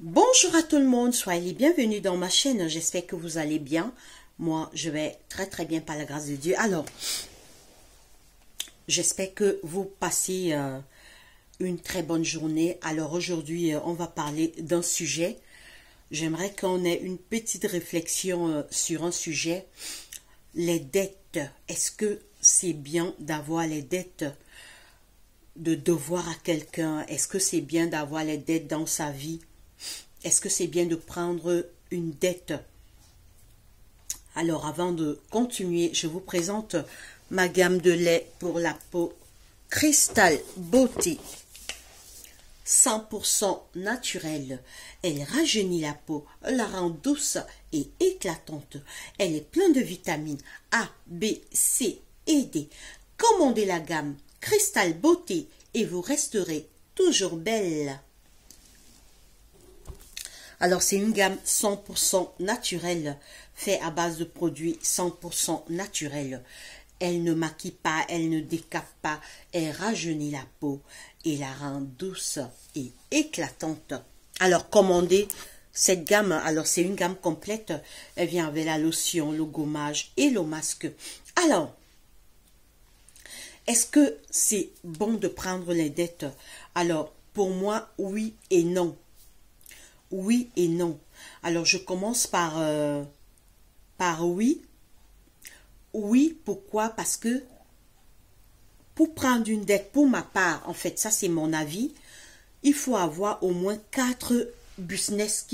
Bonjour à tout le monde, soyez les bienvenus dans ma chaîne, j'espère que vous allez bien. Moi, je vais très bien par la grâce de Dieu. Alors, j'espère que vous passez une très bonne journée. Alors aujourd'hui, on va parler d'un sujet. J'aimerais qu'on ait une petite réflexion sur un sujet. Les dettes. Est-ce que c'est bien d'avoir les dettes, de devoir à quelqu'un? Est-ce que c'est bien d'avoir les dettes dans sa vie? Est-ce que c'est bien de prendre une dette? Alors, avant de continuer, je vous présente ma gamme de lait pour la peau Crystal Beauté. 100% naturelle. Elle rajeunit la peau, la rend douce et éclatante. Elle est pleine de vitamines A, B, C et D. Commandez la gamme Crystal Beauté et vous resterez toujours belle. Alors, c'est une gamme 100% naturelle, faite à base de produits 100% naturels. Elle ne maquille pas, elle ne décape pas, elle rajeunit la peau et la rend douce et éclatante. Alors, commandez cette gamme. Alors, c'est une gamme complète. Elle vient avec la lotion, le gommage et le masque. Alors, est-ce que c'est bon de prendre les dettes? Alors, pour moi, oui et non. Oui et non. Alors, je commence par oui. Oui, pourquoi? Parce que pour prendre une dette, pour ma part, en fait, ça c'est mon avis, il faut avoir au moins 4 business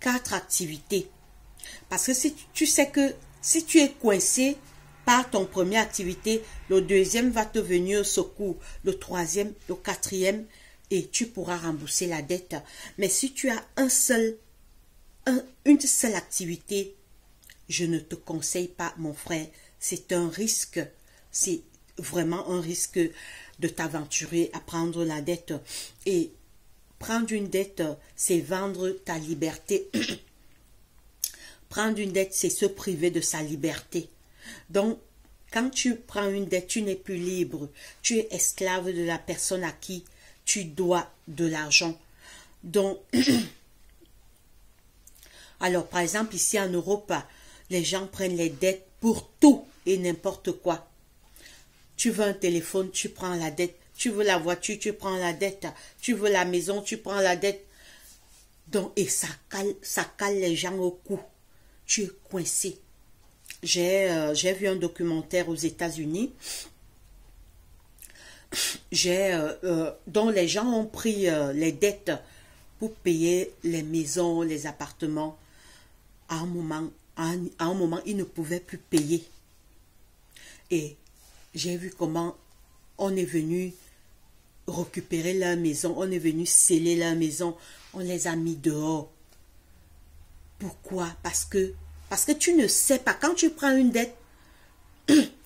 quatre activités. Parce que si tu sais que si tu es coincé par ton première activité, le deuxième va te venir au secours, le troisième, le quatrième, et tu pourras rembourser la dette. Mais si tu as une seule activité, je ne te conseille pas, mon frère. C'est un risque. C'est vraiment un risque de t'aventurer à prendre la dette. Et prendre une dette, c'est vendre ta liberté. Prendre une dette, c'est se priver de sa liberté. Donc, quand tu prends une dette, tu n'es plus libre. Tu es esclave de la personne à qui tu dois de l'argent. Donc, alors par exemple, ici en Europe, les gens prennent les dettes pour tout et n'importe quoi. Tu veux un téléphone, tu prends la dette. Tu veux la voiture, tu prends la dette. Tu veux la maison, tu prends la dette. Donc, et ça cale les gens au cou. Tu es coincé. J'ai vu un documentaire aux États-Unis dont les gens ont pris les dettes pour payer les maisons, les appartements. À un moment, ils ne pouvaient plus payer. Et j'ai vu comment on est venu récupérer leur maison, on est venu sceller leur maison, on les a mis dehors. Pourquoi? Parce que tu ne sais pas, quand tu prends une dette,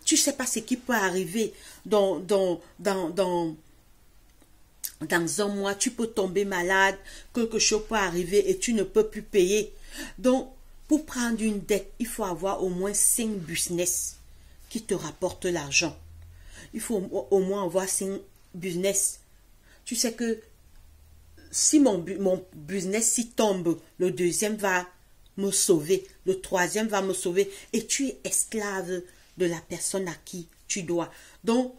tu ne sais pas ce qui peut arriver dans un mois, tu peux tomber malade, quelque chose peut arriver et tu ne peux plus payer. Donc, pour prendre une dette, il faut avoir au moins 5 business qui te rapportent l'argent. Il faut au moins avoir 5 business. Tu sais que si mon business s'y tombe, le deuxième va me sauver, le troisième va me sauver et tu es esclave de la personne à qui tu dois. Donc,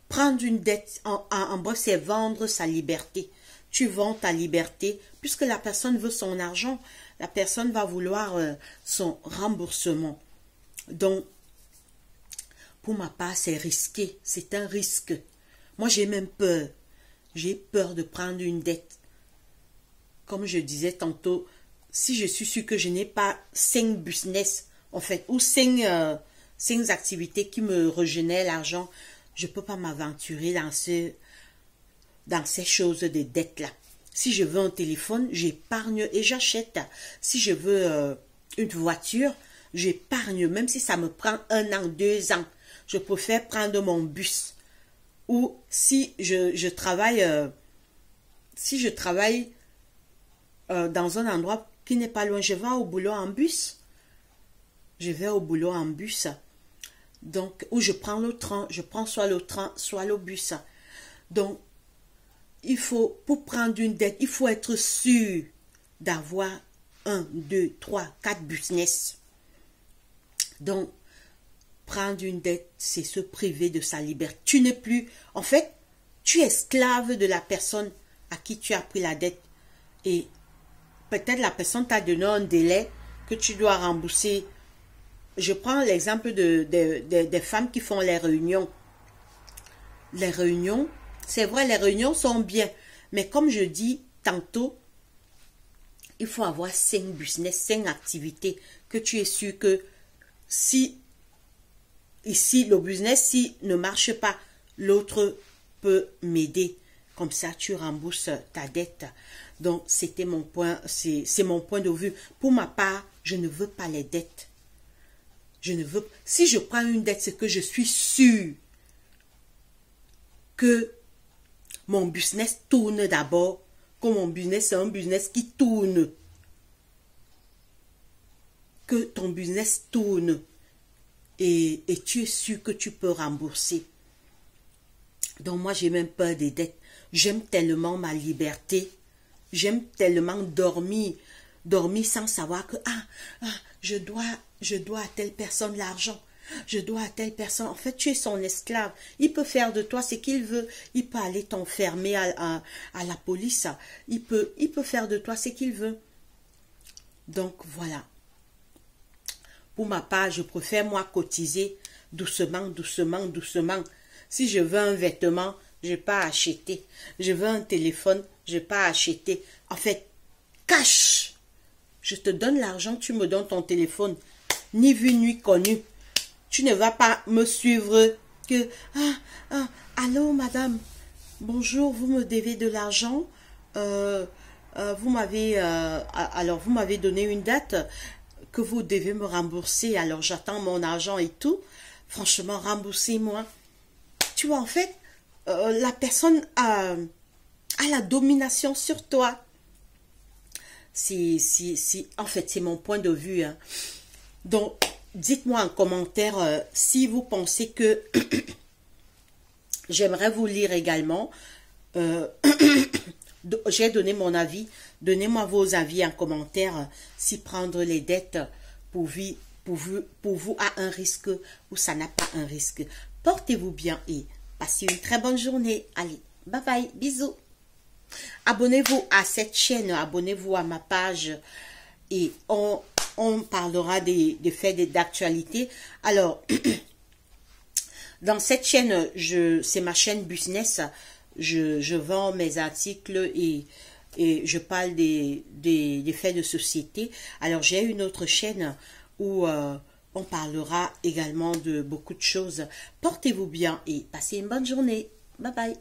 prendre une dette, en bref, c'est vendre sa liberté. Tu vends ta liberté puisque la personne veut son argent. La personne va vouloir son remboursement. Donc, pour ma part, c'est risqué. C'est un risque. Moi, j'ai même peur. J'ai peur de prendre une dette. Comme je disais tantôt, si je suis sûre que je n'ai pas 5 business, en fait, ou 5 activités qui me régénèrent l'argent, je ne peux pas m'aventurer dans ces choses de dettes-là. Si je veux un téléphone, j'épargne et j'achète. Si je veux une voiture, j'épargne, même si ça me prend 1 an, 2 ans. Je préfère prendre mon bus. Ou si je travaille, dans un endroit qui n'est pas loin, je vais au boulot en bus. Je vais au boulot en bus. Donc, ou je prends le train, je prends soit le train, soit le bus. Donc, pour prendre une dette, il faut être sûr d'avoir 1, 2, 3, 4 business. Donc, prendre une dette, c'est se priver de sa liberté. Tu n'es plus, en fait, tu es esclave de la personne à qui tu as pris la dette. Et peut-être la personne t'a donné un délai que tu dois rembourser. Je prends l'exemple des femmes qui font les réunions. Les réunions, c'est vrai, les réunions sont bien. Mais comme je dis tantôt, il faut avoir 5 business, 5 activités que tu es sûr que si ici le business ne marche pas, l'autre peut m'aider. Comme ça, tu rembourses ta dette. Donc, c'était mon point, c'est mon point de vue. Pour ma part, je ne veux pas les dettes. Si je prends une dette, c'est que je suis sûr que mon business tourne d'abord, que mon business c'est un business qui tourne. Que ton business tourne et tu es sûr que tu peux rembourser. Donc moi, j'ai même peur des dettes. J'aime tellement ma liberté. J'aime tellement dormir sans savoir que je dois à telle personne l'argent. Je dois à telle personne. En fait, tu es son esclave. Il peut faire de toi ce qu'il veut. Il peut aller t'enfermer à la police. Il peut faire de toi ce qu'il veut. Donc, voilà. Pour ma part, je préfère, moi, cotiser doucement, doucement, doucement. Si je veux un vêtement, je n'ai pas à acheter. Je veux un téléphone, je n'ai pas à acheter. En fait, cash. Je te donne l'argent, tu me donnes ton téléphone. Ni vu, ni connu. Tu ne vas pas me suivre que allô madame, bonjour, vous me devez de l'argent, vous m'avez donné une date que vous devez me rembourser, alors j'attends mon argent et tout. Franchement, remboursez-moi. Tu vois, en fait, la personne a la domination sur toi. En fait, c'est mon point de vue. Hein. Donc, dites-moi en commentaire si vous pensez que j'aimerais vous lire également. J'ai donné mon avis. Donnez-moi vos avis en commentaire si prendre les dettes pour vous a un risque ou ça n'a pas un risque. Portez-vous bien et passez une très bonne journée. Allez, bye bye, bisous. Abonnez-vous à cette chaîne, abonnez-vous à ma page et on parlera des faits d'actualité. Alors, dans cette chaîne, c'est ma chaîne business. Je vends mes articles et je parle des faits de société. Alors, j'ai une autre chaîne où on parlera également de beaucoup de choses. Portez-vous bien et passez une bonne journée. Bye bye.